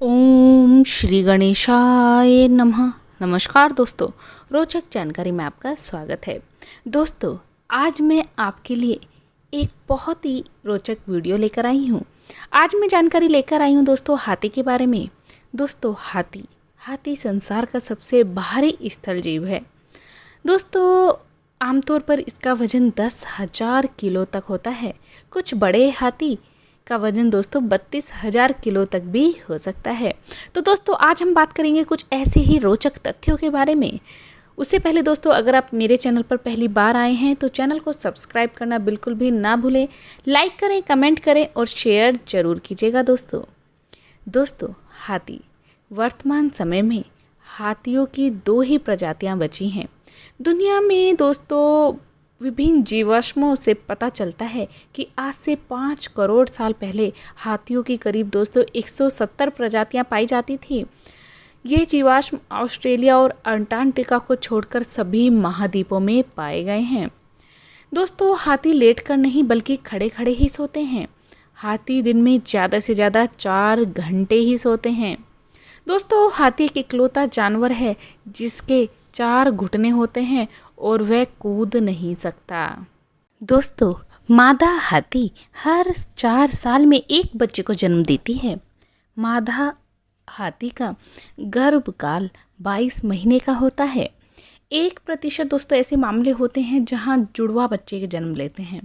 ओम श्री गणेशाय नमः। नमस्कार दोस्तों, रोचक जानकारी में आपका स्वागत है। दोस्तों, आज मैं आपके लिए एक बहुत ही रोचक वीडियो लेकर आई हूँ। आज मैं जानकारी लेकर आई हूँ दोस्तों हाथी के बारे में। दोस्तों, हाथी संसार का सबसे भारी स्थल जीव है। दोस्तों, आमतौर पर इसका वजन 10,000 किलो तक होता है। कुछ बड़े हाथी का वजन दोस्तों 32,000 किलो तक भी हो सकता है। तो दोस्तों, आज हम बात करेंगे कुछ ऐसे ही रोचक तथ्यों के बारे में। उससे पहले दोस्तों, अगर आप मेरे चैनल पर पहली बार आए हैं तो चैनल को सब्सक्राइब करना बिल्कुल भी ना भूलें। लाइक करें, कमेंट करें और शेयर जरूर कीजिएगा दोस्तों, हाथी। वर्तमान समय में हाथियों की 2 ही प्रजातियां बची हैं। दुनिया में दोस्तों विभिन्न जीवाश्मों से पता चलता है कि आज से 5 करोड़ साल पहले हाथियों की करीब दोस्तों 170 प्रजातियां पाई जाती थी। ये जीवाश्म ऑस्ट्रेलिया और अंटार्कटिका को छोड़कर सभी महाद्वीपों में पाए गए हैं। दोस्तों, हाथी लेटकर नहीं बल्कि खड़े खड़े ही सोते हैं। हाथी दिन में ज़्यादा से ज़्यादा 4 घंटे ही सोते हैं। दोस्तों, हाथी एक इकलौता जानवर है जिसके 4 घुटने होते हैं और वह कूद नहीं सकता। दोस्तों, मादा हाथी हर 4 साल में एक बच्चे को जन्म देती है। मादा हाथी का गर्भकाल 22 महीने का होता है। 1% दोस्तों ऐसे मामले होते हैं जहां जुड़वा बच्चे के जन्म लेते हैं।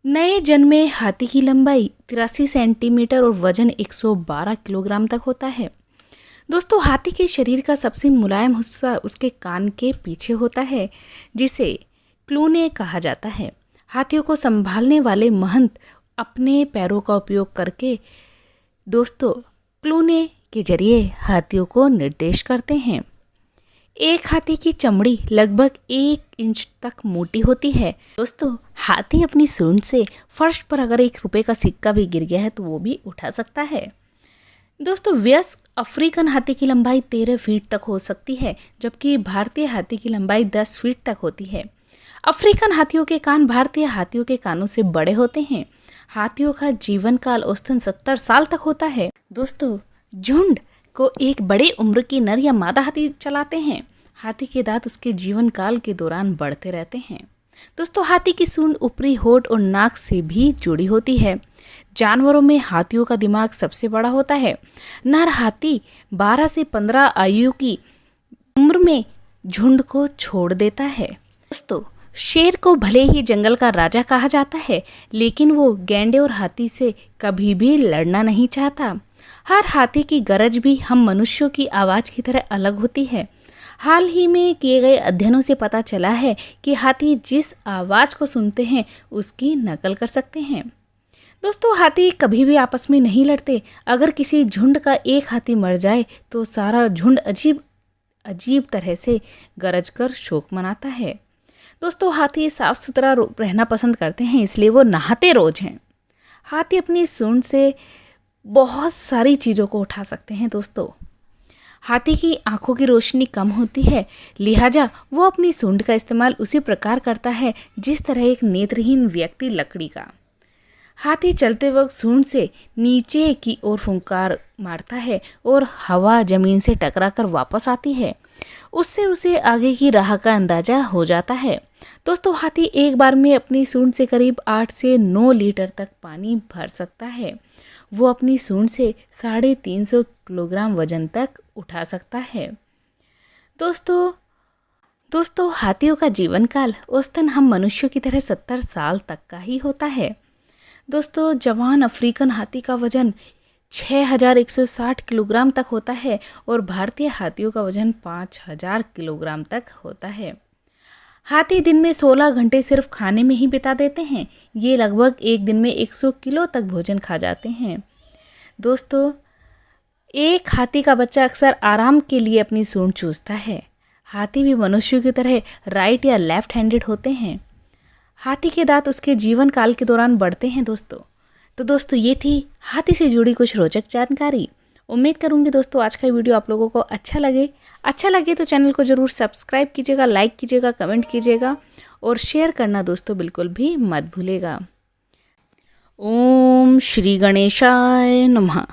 नए जन्मे हाथी की लंबाई 83 सेंटीमीटर और वजन 112 किलोग्राम तक होता है। दोस्तों, हाथी के शरीर का सबसे मुलायम हिस्सा उसके कान के पीछे होता है, जिसे क्लूने कहा जाता है। हाथियों को संभालने वाले महंत अपने पैरों का उपयोग करके दोस्तों क्लूने के जरिए हाथियों को निर्देश करते हैं। एक हाथी की चमड़ी लगभग 1 इंच तक मोटी होती है। दोस्तों, हाथी अपनी सूंड से फर्श पर अगर 1 रुपये का सिक्का भी गिर गया है तो वो भी उठा सकता है। दोस्तों, वयस्क अफ्रीकन हाथी की लंबाई 13 फीट तक हो सकती है, जबकि भारतीय हाथी की लंबाई 10 फीट तक होती है। अफ्रीकन हाथियों के कान भारतीय हाथियों के कानों से बड़े होते हैं। हाथियों का जीवन काल औसतन 70 साल तक होता है। दोस्तों, झुंड को एक बड़े उम्र की नर या मादा हाथी चलाते हैं। हाथी के दांत उसके जीवन काल के दौरान बढ़ते रहते हैं। दोस्तों, हाथी की सूंड ऊपरी होठ और नाक से भी जुड़ी होती है। जानवरों में हाथियों का दिमाग सबसे बड़ा होता है। नर हाथी 12 से 15 आयु की उम्र में झुंड को छोड़ देता है। दोस्तों, शेर को भले ही जंगल का राजा कहा जाता है, लेकिन वो गैंडे और हाथी से कभी भी लड़ना नहीं चाहता। हर हाथी की गरज भी हम मनुष्यों की आवाज़ की तरह अलग होती है। हाल ही में किए गए अध्ययनों से पता चला है कि हाथी जिस आवाज़ को सुनते हैं उसकी नकल कर सकते हैं। दोस्तों, हाथी कभी भी आपस में नहीं लड़ते। अगर किसी झुंड का एक हाथी मर जाए तो सारा झुंड अजीब तरह से गरज कर शोक मनाता है। दोस्तों, हाथी साफ सुथरा रहना पसंद करते हैं, इसलिए वो नहाते रोज हैं। हाथी अपनी सूंड से बहुत सारी चीज़ों को उठा सकते हैं। दोस्तों, हाथी की आंखों की रोशनी कम होती है, लिहाजा वो अपनी सूंड का इस्तेमाल उसी प्रकार करता है जिस तरह एक नेत्रहीन व्यक्ति लकड़ी का। हाथी चलते वक्त सूंड से नीचे की ओर फुंकार मारता है और हवा जमीन से टकराकर वापस आती है। उससे उसे आगे की राह का अंदाजा हो जाता है। दोस्तों, हाथी एक बार में अपनी सूंड से करीब 8 से 9 लीटर तक पानी भर सकता है। वो अपनी सूंड से 350 किलोग्राम वजन तक उठा सकता है। दोस्तों, हाथियों का जीवन काल औसतन हम मनुष्यों की तरह 70 साल तक का ही होता है। दोस्तों, जवान अफ्रीकन हाथी का वजन 6160 किलोग्राम तक होता है और भारतीय हाथियों का वजन 5000 किलोग्राम तक होता है। हाथी दिन में 16 घंटे सिर्फ खाने में ही बिता देते हैं। ये लगभग एक दिन में 100 किलो तक भोजन खा जाते हैं। दोस्तों, एक हाथी का बच्चा अक्सर आराम के लिए अपनी सूंड चूसता है। हाथी भी मनुष्यों की तरह राइट या लेफ्ट हैंडेड होते हैं। हाथी के दांत उसके जीवन काल के दौरान बढ़ते हैं। दोस्तों, ये थी हाथी से जुड़ी कुछ रोचक जानकारी। उम्मीद करूंगी दोस्तों आज का वीडियो आप लोगों को अच्छा लगे तो चैनल को ज़रूर सब्सक्राइब कीजिएगा, लाइक कीजिएगा, कमेंट कीजिएगा और शेयर करना दोस्तों बिल्कुल भी मत भूलेगा। ओम श्री गणेशाय नमः।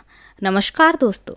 नमस्कार दोस्तों।